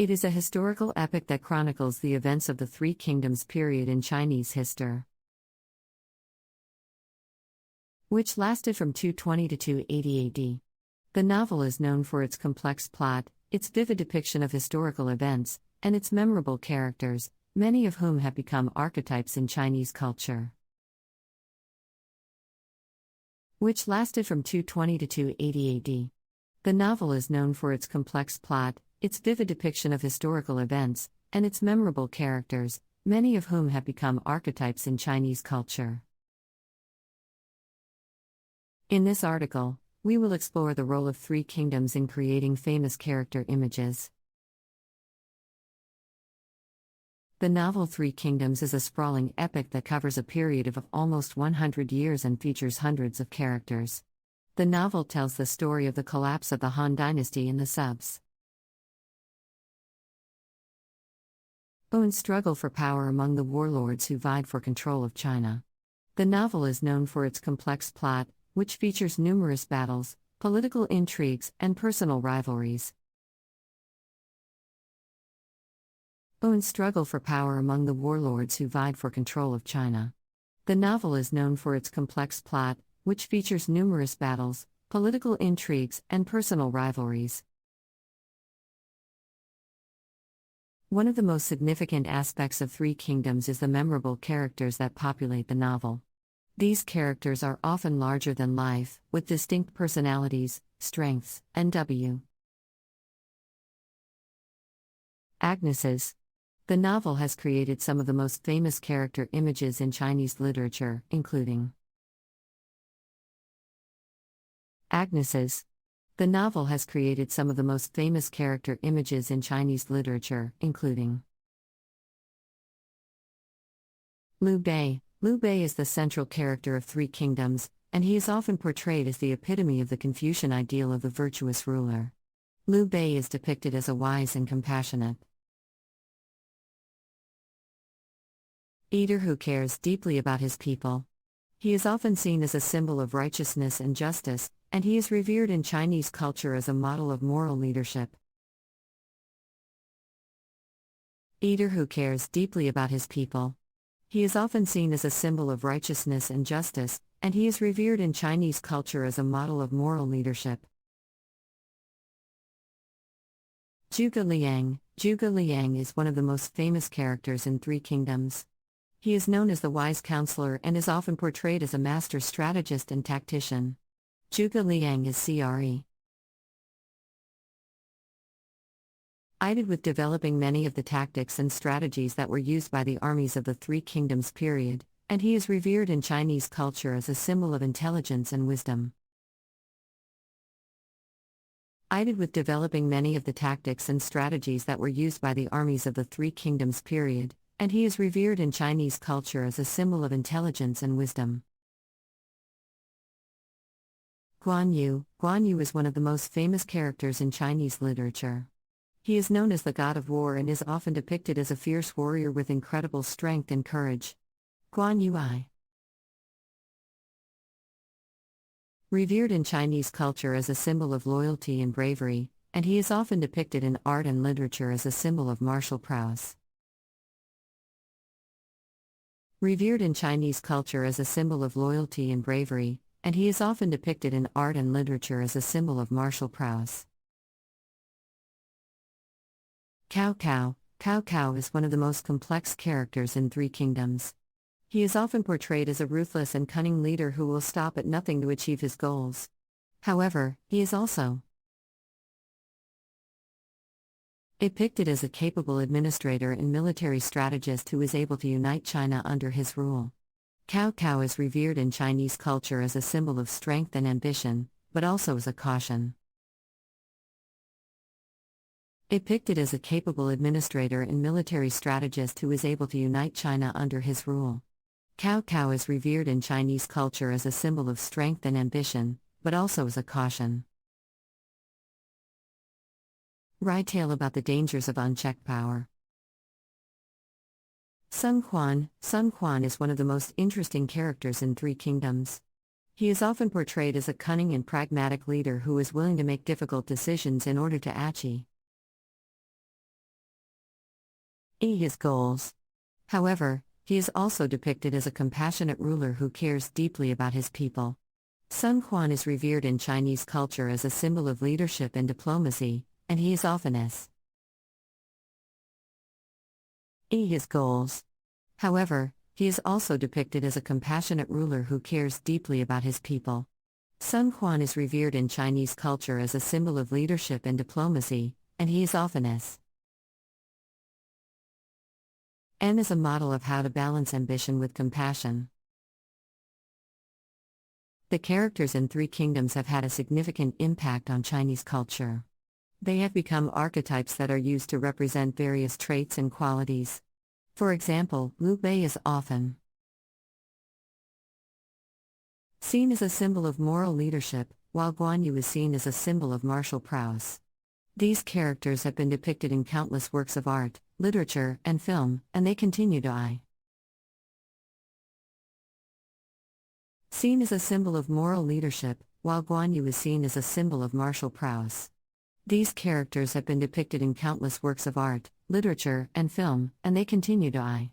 It is a historical epic that chronicles the events of the Three Kingdoms period in Chinese history, which lasted from 220 to 280 AD. The novel is known for its complex plot, its vivid depiction of historical events, and its memorable characters, many of whom have become archetypes in Chinese culture. Which lasted from 220 to 280 AD. The novel is known for its complex plot, its vivid depiction of historical events, and its memorable characters, many of whom have become archetypes in Chinese culture. In this article, we will explore the role of Three Kingdoms in creating famous character images. The novel Three Kingdoms is a sprawling epic that covers a period of almost 100 years and features hundreds of characters. The novel tells the story of the collapse of the Han Dynasty and the subsequent struggle for power among the warlords who vied for control of China. The novel is known for its complex plot, which features numerous battles, political intrigues, and personal rivalries. Struggle for power among the warlords who vied for control of China. The novel is known for its complex plot, which features numerous battles, political intrigues, and personal rivalries. One of the most significant aspects of Three Kingdoms is the memorable characters that populate the novel. These characters are often larger than life, with distinct personalities, strengths, and weaknesses. The novel has created some of the most famous character images in Chinese literature, including weaknesses. The novel has created some of the most famous character images in Chinese literature, including Liu Bei. Liu Bei is the central character of Three Kingdoms, and he is often portrayed as the epitome of the Confucian ideal of the virtuous ruler. Liu Bei is depicted as a wise and compassionate leader who cares deeply about his people. He is often seen as a symbol of righteousness and justice, and he is revered in Chinese culture as a model of moral leadership. Leader who cares deeply about his people. He is often seen as a symbol of righteousness and justice, and he is revered in Chinese culture as a model of moral leadership. Zhuge Liang. Zhuge Liang is one of the most famous characters in Three Kingdoms. He is known as the wise counselor and is often portrayed as a master strategist and tactician. Zhuge Liang is credited with developing many of the tactics and strategies that were used by the armies of the Three Kingdoms period, and he is revered in Chinese culture as a symbol of intelligence and wisdom. Credited with developing many of the tactics and strategies that were used by the armies of the Three Kingdoms period, and he is revered in Chinese culture as a symbol of intelligence and wisdom. Guan Yu. Guan Yu is one of the most famous characters in Chinese literature. He is known as the god of war and is often depicted as a fierce warrior with incredible strength and courage. Guan Yu revered in Chinese culture as a symbol of loyalty and bravery, and he is often depicted in art and literature as a symbol of martial prowess. Revered in Chinese culture as a symbol of loyalty and bravery, and he is often depicted in art and literature as a symbol of martial prowess. Cao Cao. Cao Cao is one of the most complex characters in Three Kingdoms. He is often portrayed as a ruthless and cunning leader who will stop at nothing to achieve his goals. However, he is also depicted as a capable administrator and military strategist who is able to unite China under his rule. Cao Cao is revered in Chinese culture as a symbol of strength and ambition, but also as a caution. Depicted as a capable administrator and military strategist who is able to unite China under his rule. Cao Cao is revered in Chinese culture as a symbol of strength and ambition, but also as a caution. Wry tale about the dangers of unchecked power. Sun Quan. Sun Quan is one of the most interesting characters in Three Kingdoms. He is often portrayed as a cunning and pragmatic leader who is willing to make difficult decisions in order to achieve His goals. However, he is also depicted as a compassionate ruler who cares deeply about his people. Sun Quan is revered in Chinese culture as a symbol of leadership and diplomacy, and he is often as his goals. However, he is also depicted as a compassionate ruler who cares deeply about his people. Sun Quan is revered in Chinese culture as a symbol of leadership and diplomacy, and he is often as a model of how to balance ambition with compassion. The characters in Three Kingdoms have had a significant impact on Chinese culture. They have become archetypes that are used to represent various traits and qualities. For example, Liu Bei is often seen as a symbol of moral leadership, while Guan Yu is seen as a symbol of martial prowess. These characters have been depicted in countless works of art, literature, and film, and they continue to be seen as a symbol of moral leadership, while Guan Yu is seen as a symbol of martial prowess. These characters have been depicted in countless works of art, literature, and film, and they continue to be